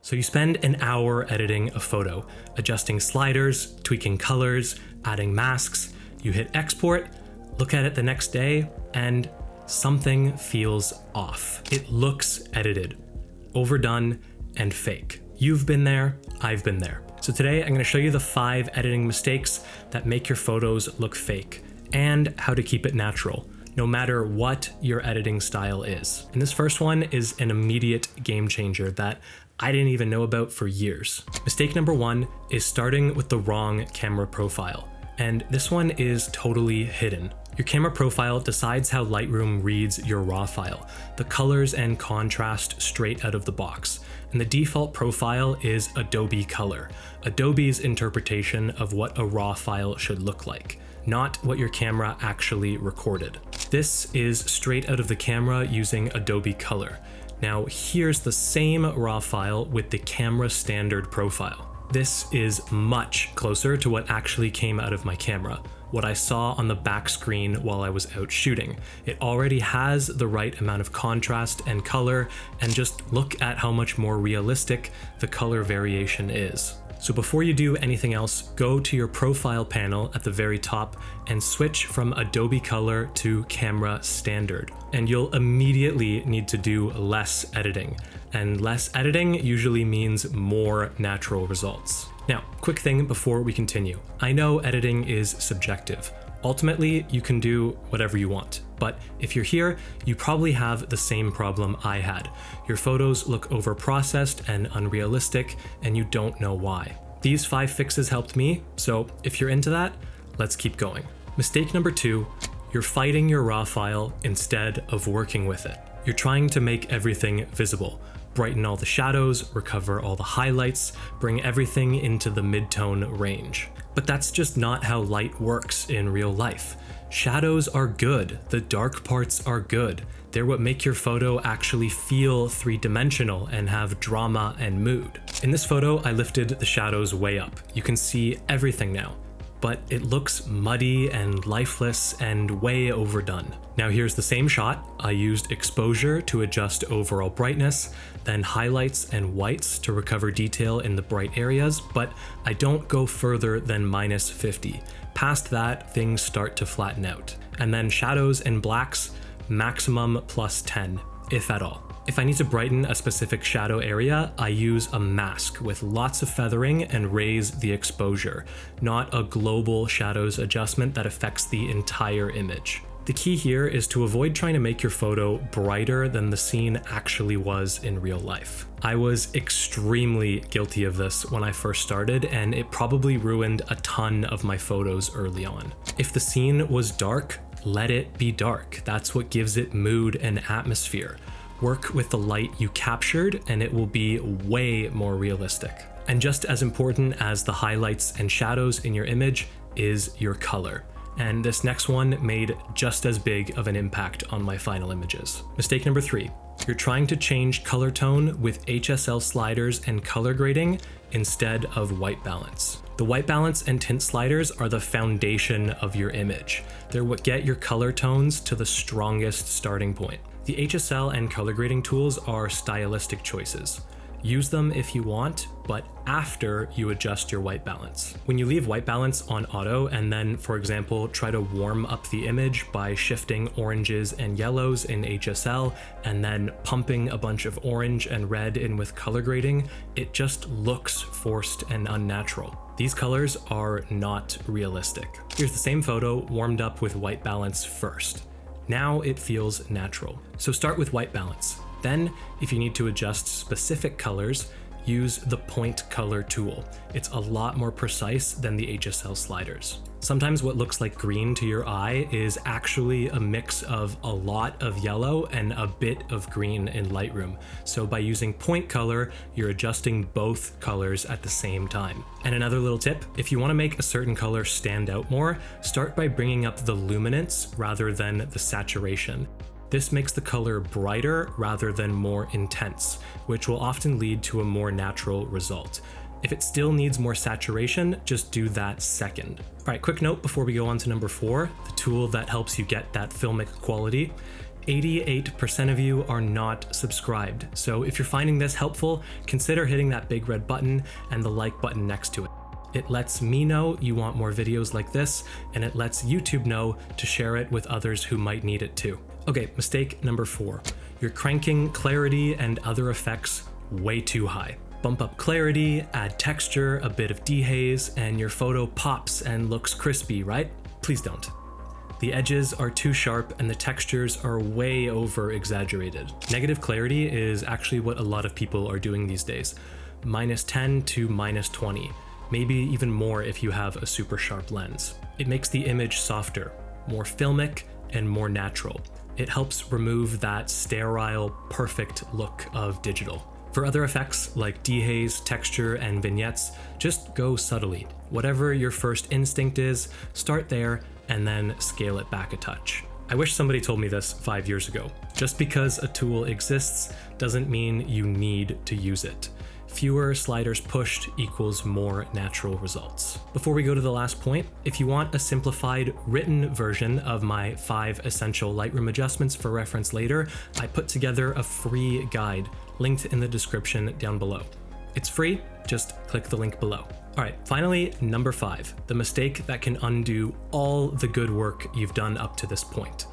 So you spend an hour editing a photo, adjusting sliders, tweaking colors, adding masks. You hit export, look at it the next day, and something feels off. It looks edited, overdone, and fake. You've been there, I've been there. So today I'm going to show you the 5 editing mistakes that make your photos look fake and how to keep it natural, no matter what your editing style is. And this first one is an immediate game changer that I didn't even know about for years. Mistake number 1 is starting with the wrong camera profile. And this one is totally hidden. Your camera profile decides how Lightroom reads your RAW file, the colors and contrast straight out of the box. And the default profile is Adobe Color, Adobe's interpretation of what a RAW file should look like, not what your camera actually recorded. This is straight out of the camera using Adobe Color. Now here's the same RAW file with the camera standard profile. This is much closer to what actually came out of my camera, what I saw on the back screen while I was out shooting. It already has the right amount of contrast and color, and just look at how much more realistic the color variation is. So before you do anything else, go to your profile panel at the very top and switch from Adobe Color to Camera Standard. And you'll immediately need to do less editing. And less editing usually means more natural results. Now, quick thing before we continue. I know editing is subjective. Ultimately, you can do whatever you want. But if you're here, you probably have the same problem I had. Your photos look overprocessed and unrealistic, and you don't know why. These 5 fixes helped me, so if you're into that, let's keep going. Mistake number 2, you're fighting your RAW file instead of working with it. You're trying to make everything visible. Brighten all the shadows, recover all the highlights, bring everything into the mid-tone range. But that's just not how light works in real life. Shadows are good, the dark parts are good. They're what make your photo actually feel 3-dimensional and have drama and mood. In this photo, I lifted the shadows way up. You can see everything now, but it looks muddy and lifeless and way overdone. Now here's the same shot. I used exposure to adjust overall brightness, then highlights and whites to recover detail in the bright areas, but I don't go further than -50. Past that, things start to flatten out. And then shadows and blacks, maximum +10, if at all. If I need to brighten a specific shadow area, I use a mask with lots of feathering and raise the exposure, not a global shadows adjustment that affects the entire image. The key here is to avoid trying to make your photo brighter than the scene actually was in real life. I was extremely guilty of this when I first started, and it probably ruined a ton of my photos early on. If the scene was dark, let it be dark. That's what gives it mood and atmosphere. Work with the light you captured and it will be way more realistic. And just as important as the highlights and shadows in your image is your color. And this next one made just as big of an impact on my final images. Mistake number 3, you're trying to change color tone with HSL sliders and color grading instead of white balance. The white balance and tint sliders are the foundation of your image. They're what get your color tones to the strongest starting point. The HSL and color grading tools are stylistic choices. Use them if you want, but after you adjust your white balance. When you leave white balance on auto and then, for example, try to warm up the image by shifting oranges and yellows in HSL and then pumping a bunch of orange and red in with color grading, it just looks forced and unnatural. These colors are not realistic. Here's the same photo warmed up with white balance first. Now it feels natural. So start with white balance. Then, if you need to adjust specific colors, use the point color tool. It's a lot more precise than the HSL sliders. Sometimes what looks like green to your eye is actually a mix of a lot of yellow and a bit of green in Lightroom. So by using point color, you're adjusting both colors at the same time. And another little tip, if you want to make a certain color stand out more, start by bringing up the luminance rather than the saturation. This makes the color brighter rather than more intense, which will often lead to a more natural result. If it still needs more saturation, just do that second. All right, quick note before we go on to number 4, the tool that helps you get that filmic quality. 88% of you are not subscribed. So if you're finding this helpful, consider hitting that big red button and the like button next to it. It lets me know you want more videos like this, and it lets YouTube know to share it with others who might need it too. Okay, mistake number 4. You're cranking clarity and other effects way too high. Bump up clarity, add texture, a bit of dehaze, and your photo pops and looks crispy, right? Please don't. The edges are too sharp and the textures are way over exaggerated. Negative clarity is actually what a lot of people are doing these days. -10 to -20, maybe even more if you have a super sharp lens. It makes the image softer, more filmic, and more natural. It helps remove that sterile, perfect look of digital. For other effects like dehaze, texture, and vignettes, just go subtly. Whatever your first instinct is, start there and then scale it back a touch. I wish somebody told me this 5 years ago. Just because a tool exists doesn't mean you need to use it. Fewer sliders pushed equals more natural results. Before we go to the last point, if you want a simplified written version of my 5 essential Lightroom adjustments for reference later, I put together a free guide linked in the description down below. It's free, just click the link below. All right, finally, number 5, the mistake that can undo all the good work you've done up to this point.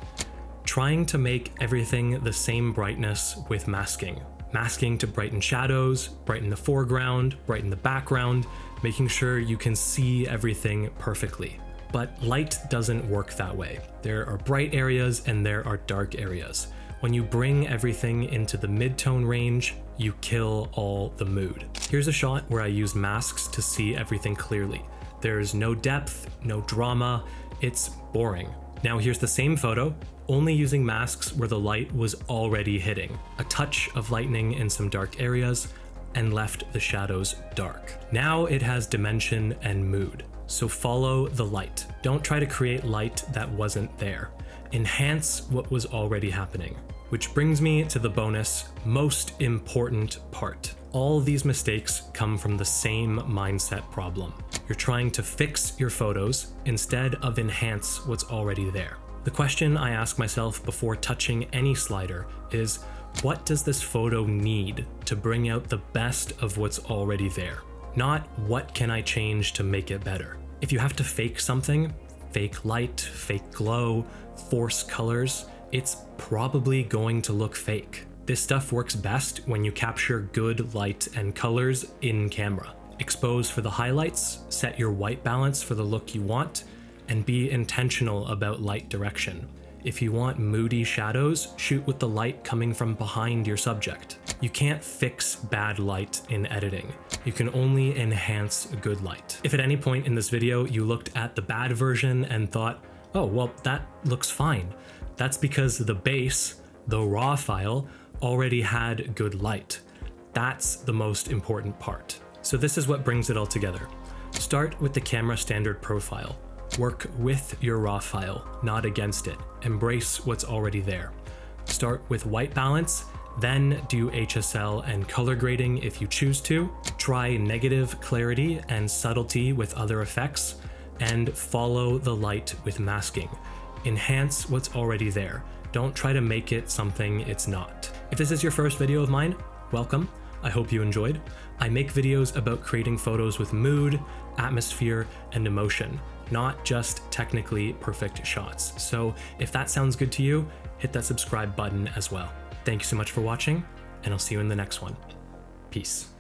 Trying to make everything the same brightness with masking. Masking to brighten shadows, brighten the foreground, brighten the background, making sure you can see everything perfectly. But light doesn't work that way. There are bright areas and there are dark areas. When you bring everything into the mid-tone range, you kill all the mood. Here's a shot where I use masks to see everything clearly. There's no depth, no drama, it's boring. Now here's the same photo, only using masks where the light was already hitting. A touch of lightening in some dark areas and left the shadows dark. Now it has dimension and mood. So follow the light. Don't try to create light that wasn't there. Enhance what was already happening. Which brings me to the bonus, most important part. All these mistakes come from the same mindset problem. You're trying to fix your photos instead of enhance what's already there. The question I ask myself before touching any slider is, what does this photo need to bring out the best of what's already there? Not what can I change to make it better. If you have to fake something, fake light, fake glow, force colors, it's probably going to look fake. This stuff works best when you capture good light and colors in camera. Expose for the highlights, set your white balance for the look you want, and be intentional about light direction. If you want moody shadows, shoot with the light coming from behind your subject. You can't fix bad light in editing. You can only enhance good light. If at any point in this video you looked at the bad version and thought, oh, well, that looks fine, that's because the base, the raw file, already had good light. That's the most important part. So this is what brings it all together. Start with the camera standard profile. Work with your raw file, not against it. Embrace what's already there. Start with white balance, then do HSL and color grading if you choose to. Try negative clarity and subtlety with other effects, and follow the light with masking. Enhance what's already there. Don't try to make it something it's not. If this is your first video of mine, welcome. I hope you enjoyed. I make videos about creating photos with mood, atmosphere, and emotion, not just technically perfect shots. So if that sounds good to you, hit that subscribe button as well. Thank you so much for watching, and I'll see you in the next one. Peace.